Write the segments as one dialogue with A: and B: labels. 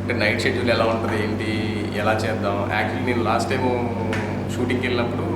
A: అంటే night schedule ఎలా ఉంటుంది ఏంటి ఎలా చేద్దాం. యాక్చువల్లీ నేను లాస్ట్ టైము షూటింగ్కి వెళ్ళినప్పుడు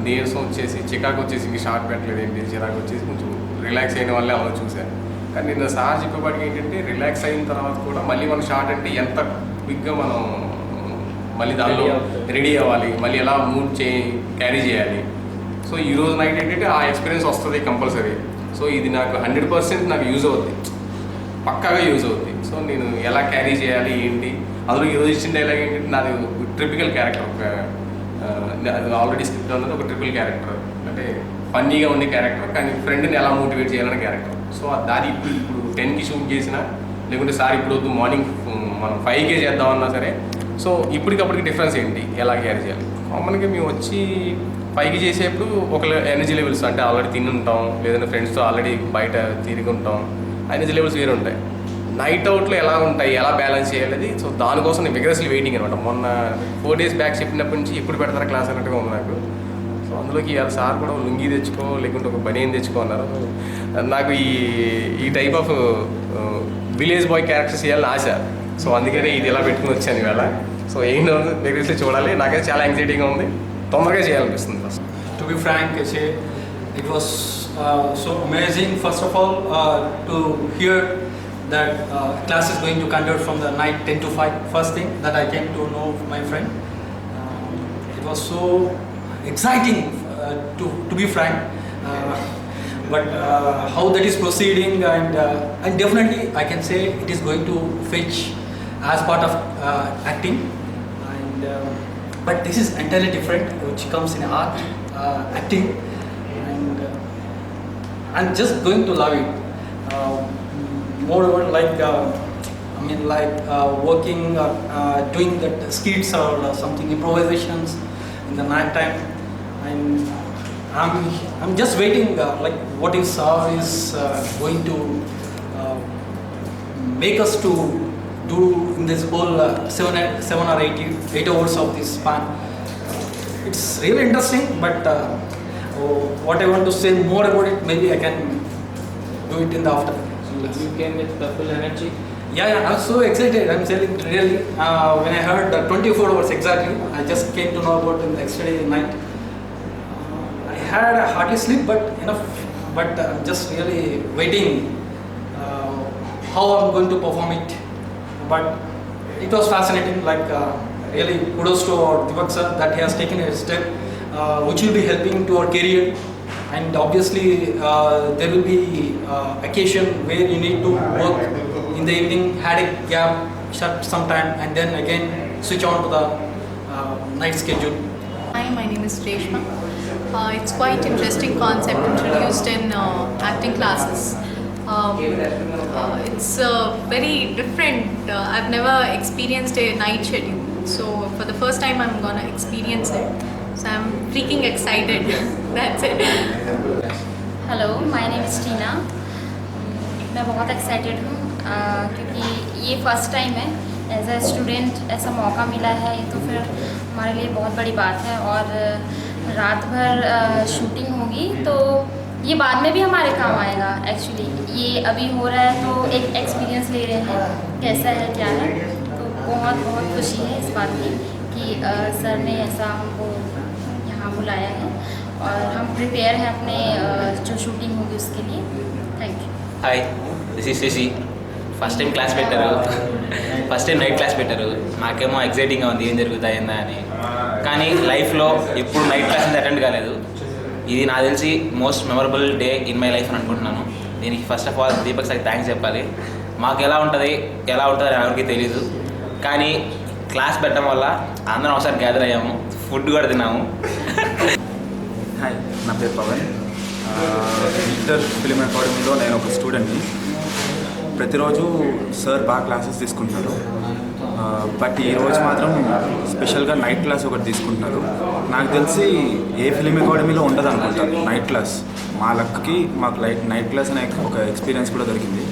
A: నీరసం వచ్చేసి చికాకు వచ్చేసి ఇంక షార్ట్ పెట్టలేదు ఏంటి చిరాకు వచ్చేసి కొంచెం రిలాక్స్ అయిన వల్లే అలా చూశాను. కానీ నేను సార్ చెప్పేపాటికి ఏంటంటే రిలాక్స్ అయిన తర్వాత కూడా మళ్ళీ మన షార్ట్ అంటే ఎంత క్విక్గా మనం మళ్ళీ దానిలో రెడీ అవ్వాలి, మళ్ళీ ఎలా మూడ్ క్యారీ చేయాలి. సో ఈరోజు నైట్ ఏంటంటే ఆ ఎక్స్పీరియన్స్ వస్తుంది కంపల్సరీ. సో ఇది నాకు 100% నాకు యూజ్ అవుద్ది, పక్కాగా యూజ్ అవుద్ది. సో నేను ఎలా క్యారీ చేయాలి ఏంటి, అందులో ఈరోజు ఇచ్చిన డైలాగ్ ఏంటంటే నాది ట్రిపికల్ క్యారెక్టర్, అది ఆల్రెడీ స్క్రిప్ట్ ఉన్నది ఒక ట్రిపుల్ క్యారెక్టర్, అంటే ఫన్నీగా ఉండే క్యారెక్టర్ కానీ ఫ్రెండ్ని ఎలా మోటివేట్ చేయాలనే క్యారెక్టర్. సో దాని ఇప్పుడు 10కి షూట్ చేసినా లేకుంటే సార్ ఇప్పుడు వద్దు మార్నింగ్ మనం 5కే చేద్దామన్నా సరే, సో ఇప్పటికప్పటికి డిఫరెన్స్ ఏంటి ఎలా క్యారీ చేయాలి. కామన్గా మేము వచ్చి 5కి చేసేప్పుడు ఒక ఎనర్జీ లెవెల్స్ అంటే ఆల్రెడీ తిని ఉంటాం, లేదంటే ఫ్రెండ్స్తో ఆల్రెడీ బయట తిరిగి ఉంటాం, ఎనర్జీ లెవెల్స్ వేరే ఉంటాయి. నైట్ అవుట్లో ఎలా ఉంటాయి, ఎలా బ్యాలెన్స్ చేయాలి. సో దానికోసం నేను విగరస్లీ వెయిటింగ్ అనమాట. మొన్న 4 days బ్యాక్ చెప్పినప్పటి నుంచి ఎప్పుడు పెడతారా క్లాస్ అన్నట్టుగా ఉంది నాకు. సో అందులోకి ఇవాళ సార్ కూడా లుంగీ తెచ్చుకో లేకుంటే ఒక బనియన్ తెచ్చుకో అన్నారు. నాకు ఈ type of village boy characters చేయాలని ఆశ. సో అందుకనే ఇది ఎలా పెట్టుకుని వచ్చాను ఇవాళ. సో ఏంటో విగరస్లీ చూడాలి, నాకైతే చాలా యాంగ్జైటీగా ఉంది, తొందరగా చేయాలనిపిస్తుంది. First
B: to be frank, it was so amazing first of all to hear that class is going to conduct from the night 10 to 5. First thing that I came to know my friend, it was so exciting to be frank, but how that is proceeding and definitely I can say it is going to fetch as part of acting, and but this is entirely different which comes in art, acting, and I'm just going to love it. Moreover, working, doing that skits or something improvisations in the night time, and I'm just waiting. What if Sir is going to make us to do in this whole 7 or 8 hours of this span. It's really interesting, but what I want to say more about it, maybe I can do it in the afternoon.
C: You came with the full energy?
B: Yeah, I'm so excited. I'm telling really. When I heard 24 hours exactly, I just came to know about it yesterday night. I had a hardly sleep, but enough. But I'm just really waiting how I'm going to perform it. But it was fascinating. Really kudos to Deepak sir that he has taken a step which will be helping to our career. And obviously there will be occasion where you need to work in the evening, had a gap, shut some time, and then again switch on to the night schedule.
D: Hi, my name is Reshma. It's quite interesting concept introduced in acting classes. It's very different. I've never experienced a night schedule, so for the first time I'm gonna experience it. So I'm freaking excited. That's it.
E: Hello, my name is Tina. मैं बहुत excited हूँ क्योंकि ये first time है as a student ऐसा मौका मिला है, तो फिर हमारे लिए बहुत बड़ी बात है. और रात भर शूटिंग होगी तो ये बाद में भी हमारे काम आएगा. एक्चुअली ये अभी हो रहा है तो एक एक्सपीरियंस ले रहे हैं कैसा है क्या है. तो बहुत बहुत खुशी है इस बात की कि सर ने ऐसा हमको यहाँ बुलाया है और हम प्रिपेयर हैं अपने जो शूटिंग होगी उसके लिए. Thank you.
C: Hi, this is Shashi. First time class పెట్టారు, ఫస్ట్ టైం నైట్ క్లాస్ పెట్టారు. నాకేమో ఎగ్జైటింగ్గా ఉంది ఏం జరుగుతాయిందా అని. కానీ లైఫ్లో ఎప్పుడు నైట్ క్లాస్ అనేది అటెండ్ కాలేదు. ఇది నాకు తెలిసి most memorable day in my life అని అనుకుంటున్నాను. దీనికి ఫస్ట్ ఆఫ్ ఆల్ దీపక్ సార్కి థ్యాంక్స్ చెప్పాలి. మాకు ఎలా ఉంటుంది అని ఎవరికి తెలీదు, కానీ క్లాస్ పెట్టడం వల్ల అందరం ఒకసారి గ్యాదర్ అయ్యాము, ఫుడ్ కూడా తిన్నాము.
F: హాయ్, నా పేరు పవన్. ఇంటర్ ఫిలిం అకాడమీలో నేను ఒక స్టూడెంట్ని. ప్రతిరోజు సార్ బాగా క్లాసెస్ తీసుకుంటున్నారు, బట్ ఈరోజు మాత్రం స్పెషల్గా నైట్ క్లాస్ ఒకటి తీసుకుంటున్నారు. నాకు తెలిసి ఏ ఫిలిం అకాడమీలో ఉండదు అనుకుంటాను నైట్ క్లాస్. మా లక్కి మాకు నైట్ క్లాస్ అనే ఒక ఎక్స్పీరియన్స్ కూడా దొరికింది.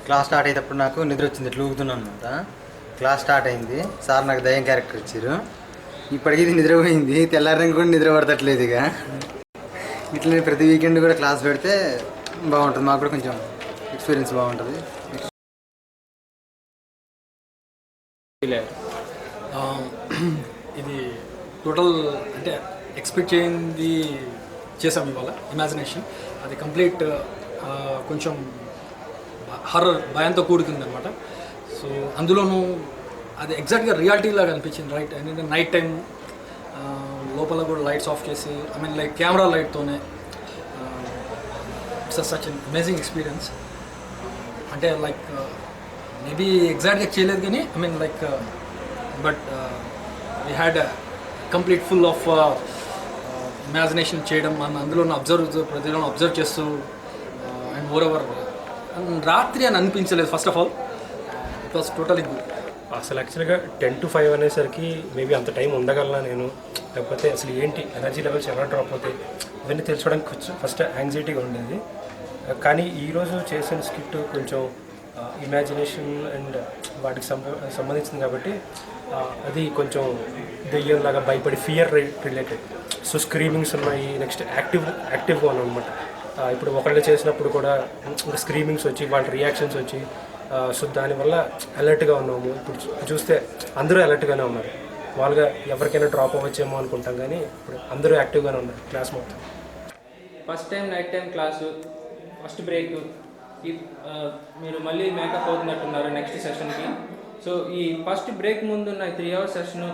G: క్లాస్ స్టార్ట్ అయ్యేటప్పుడు నాకు నిద్ర వచ్చింది, ఇట్లా ఊగుతున్నాను అనమాట. క్లాస్ స్టార్ట్ అయింది, సార్ నాకు దయ్యం క్యారెక్టర్ ఇచ్చారు. ఇప్పటికీ ఇది నిద్రపోయింది, తెల్లారిని కూడా నిద్ర పడతట్లేదు. ఇక ఇట్లా నేను ప్రతి వీకెండ్ కూడా క్లాస్ పెడితే బాగుంటుంది, మాకు కూడా కొంచెం ఎక్స్పీరియన్స్ బాగుంటుంది.
B: ఇది టోటల్ అంటే ఎక్స్పెక్ట్ చేయింది చేసాం ఇవాళ. ఇమాజినేషన్ అది కంప్లీట్ కొంచెం హర్రర్ భయంతో కూడుకుంది అనమాట. సో అందులోనూ అది ఎగ్జాక్ట్గా రియాలిటీ లాగా అనిపించింది, రైట్. అండ్ నైట్ టైం లోపల కూడా లైట్స్ ఆఫ్ చేసి, ఐ మీన్ లైక్ కెమెరా లైట్తోనే. It's such an amazing experience. అంటే లైక్ మేబీ ఎగ్జాక్ట్గా చేయలేదు కానీ I mean like but we had complete full of imagination చేయడం, అందులో ప్రతిలో అబ్జర్వ్ చేస్తూ అండ్ మోర్ ఓవర్ రాత్రి అని అనిపించలేదు. First of all it was totally good.
H: అసలు యాక్చువల్గా 10 to 5 అనేసరికి మేబీ అంత టైం ఉండగలనా నేను, లేకపోతే అసలు ఏంటి ఎనర్జీ లెవెల్స్ ఎలా డ్రాప్ అవుతాయి ఇవన్నీ తెలుసుకోవడానికి కొంచెం ఫస్ట్ యాంగ్జైటీగా ఉండేది. కానీ ఈరోజు చేసిన స్కిట్ కొంచెం ఇమాజినేషన్ అండ్ వాటికి సంబంధించింది కాబట్టి అది కొంచెం దెయ్యంలాగా భయపడి ఫియర్ రిలేటెడ్. సో స్క్రీమింగ్స్ ఉన్నాయి, నెక్స్ట్ యాక్టివ్గా ఉన్నాం అనమాట. ఇప్పుడు ఒకళ్ళు చేసినప్పుడు కూడా ఇంకా స్క్రీమింగ్స్ వచ్చి వాళ్ళ రియాక్షన్స్ వచ్చి, సో దానివల్ల అలర్ట్గా ఉన్నాము. ఇప్పుడు చూస్తే అందరూ అలర్ట్గానే ఉన్నారు. వాళ్ళగా ఎవరికైనా డ్రాప్ అవ్వచ్చేమో అనుకుంటాం, కానీ ఇప్పుడు అందరూ యాక్టివ్గానే ఉన్నారు క్లాస్ మొత్తం.
I: First time night time class, first break, మీరు మళ్ళీ మేకప్ అవుతున్నట్టున్నారు నెక్స్ట్ సెషన్కి. సో ఈ ఫస్ట్ బ్రేక్ ముందు ఉన్న 3 hours సెషన్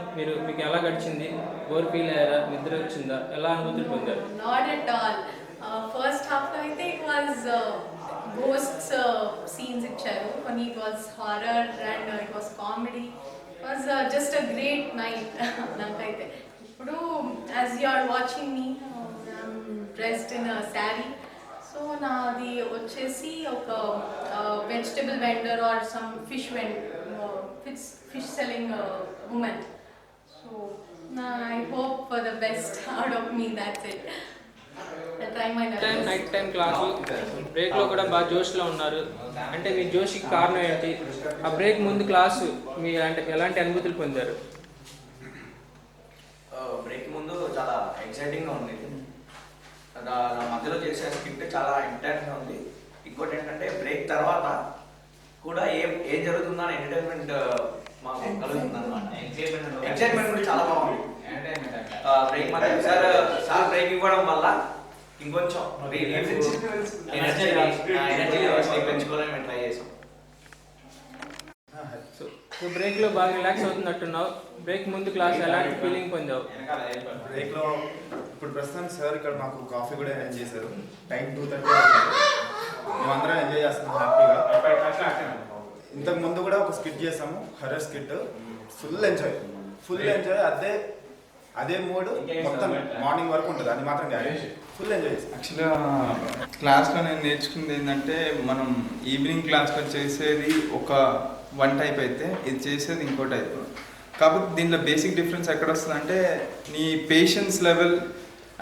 I: మీకు ఎలా గడిచింది? బోర్ ఫీల్ అయ్యారా? నిద్ర వచ్చిందా? ఎలా అనుభూతులు పొందారు?
D: Not at all. First half లో అయితే it was ghosts scenes ఇచ్చారు, కానీ it was horror and it was comedy. It was just a great night. నాకైతే ఇప్పుడు as you are watching me, I'm dressed in a saree. So నాది వచ్చేసి ఒక vegetable vendor or some fish selling women. So I hope for the best out of me, that's it.
I: Night time class బ్రేక్లో కూడా బాగా జోష్లో ఉన్నారు. అంటే మీ జోష్కి కారణం ఏంటి? ఆ బ్రేక్ ముందు క్లాసు మీరు అంటే ఎలాంటి అనుభూతులు పొందారు?
J: బ్రేక్ ముందు చాలా ఎక్సైటింగ్గా ఉంది. నా మధ్యలో చేసే స్కిట్ చాలా ఇంటెన్స్గా ఉంది. ఇంకోటి ఏంటంటే బ్రేక్ తర్వాత కూడా ఏం జరుగుతుందో అని ఎంటర్టైన్మెంట్ మాకు కలుగుతుంది అనమాట. ఎక్సైట్మెంట్ కూడా చాలా బాగుంది. బ్రేక్ మాత్రం సార్ బ్రేక్ ఇవ్వడం వల్ల ఇంకొంచెం ఎనర్జీ లెవెల్స్ పెంచుకోవాలని మేము ట్రై చేసాం.
I: సో బ్రేక్లో బాగా రిలాక్స్ అవుతున్నట్టున్నావు. బ్రేక్ ముందు క్లాస్ ఎలాంటి ఫీలింగ్ పొందావు?
K: బ్రేక్లో ఇప్పుడు ప్రస్తుతం సార్ ఇక్కడ మాకు కాఫీ కూడా అరేంజ్ చేశారు. టైం 2:30 మేమందరం ఎంజాయ్ చేస్తున్నాం హ్యాపీగా. ఇంతకు ముందు కూడా ఒక స్కిట్ చేసాము, హర్రర్ స్కిట్. Full enjoy. అదే మూడ్ మొత్తం మార్నింగ్ వరకు ఉంటుంది. అది మాత్రం గ్యారెంటీ ఫుల్ ఎంజాయ్ చేస్తాం.
L: యాక్చువల్గా క్లాస్లో నేను నేర్చుకుంది ఏంటంటే, మనం ఈవినింగ్ క్లాస్లో చేసేది ఒక 1 టైప్ అయితే ఇది చేసేది ఇంకో టైప్. కాకపోతే దీంట్లో బేసిక్ డిఫరెన్స్ ఎక్కడ వస్తుందంటే, నీ పేషెన్స్ లెవెల్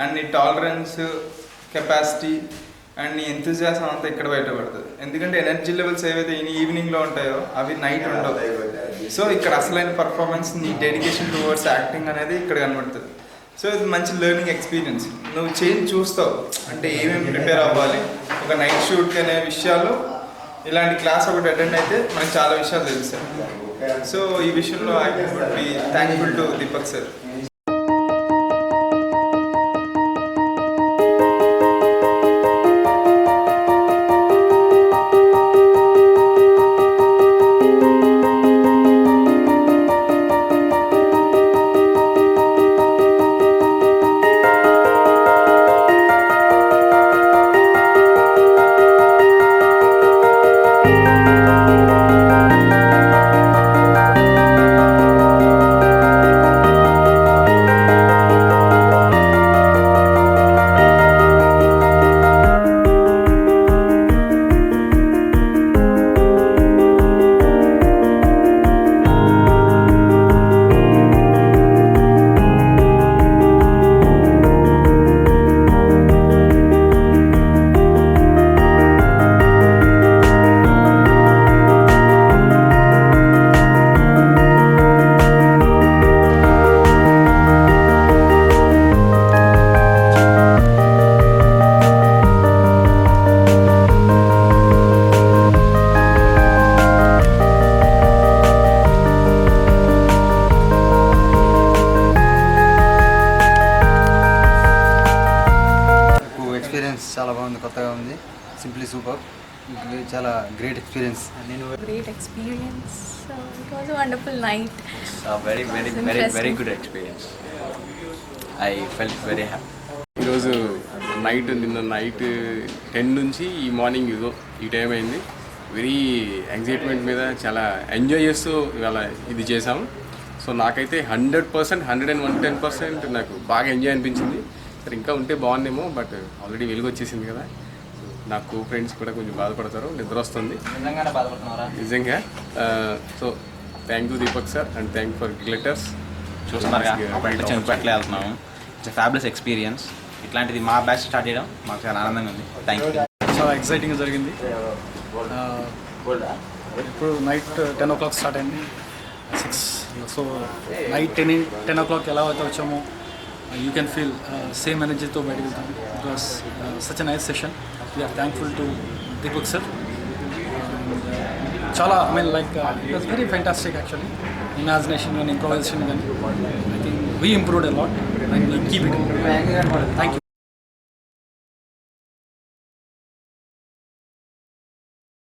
L: అండ్ నీ టాలరెన్స్ కెపాసిటీ అండ్ నీ ఎంతూజియాసం అంతా ఇక్కడ బయటపడుతుంది. ఎందుకంటే ఎనర్జీ లెవెల్స్ ఏవైతే ఈవినింగ్లో ఉంటాయో అవి నైట్ ఉండవు. సో ఇక్కడ అసలైన పర్ఫార్మెన్స్, నీ డెడికేషన్ టువర్డ్స్ యాక్టింగ్ అనేది ఇక్కడ కనబడుతుంది. సో ఇది మంచి లెర్నింగ్ ఎక్స్పీరియన్స్. నువ్వు చేంజ్ చూస్తావు, అంటే ఏమేమి ప్రిపేర్ అవ్వాలి ఒక నైట్ షూట్కి అనే విషయాలు. ఇలాంటి క్లాస్ ఒకటి అటెండ్ అయితే మనకు చాలా విషయాలు తెలుస్తాయి. సో ఈ విషయంలో I would be thankful to Deepak sir.
G: కొత్తగా ఉంది, సింప్లీ సూపర్, చాలా గ్రేట్ ఎక్స్పీరియన్స్. నేను
D: Great experience. It was a wonderful night.
J: very good experience. I felt very happy.
A: ఈరోజు నిన్న నైట్ 10 నుంచి ఈ మార్నింగ్ ఈ టైం అయింది. వెరీ ఎగ్జైట్మెంట్ మీద చాలా ఎంజాయ్ చేస్తూ ఇవాళ ఇది చేసాము. సో నాకైతే 100%, 110% నాకు బాగా ఎంజాయ్ అనిపించింది. సరే ఇంకా ఉంటే బాగుందేమో, బట్ ఆల్రెడీ వెలుగు వచ్చేసింది కదా. నా కో ఫ్రెండ్స్ కూడా కొంచెం బాధపడతారు, నిద్ర వస్తుంది నిజంగా. So thank you Deepak sir and thank for glitters.
C: చూస్తున్నారుగా అప్పట్లో వెళ్తున్నాము. It's fabulous experience. ఇట్లాంటిది మా బ్యాచ్ స్టార్ట్ చేయడం మాకు చాలా ఆనందంగా ఉంది. Thank you.
B: చాలా ఎక్సైటింగ్గా జరిగింది. ఇప్పుడు నైట్ 10 o'clock స్టార్ట్ అయింది, 6. సో నైట్ 10 o'clock ఎలా అయితే వచ్చామో యూ కెన్ ఫీల్ సేమ్ ఎనర్జీతో బయటకు వెళ్తాము. It was such a nice session. We are thankful to Deepak sir. చాలా I mean like it was very fantastic actually. Imagination కానీ ఇంప్రొవైజేషన్ కానీ I think we improved a lot and keep it. Thank you.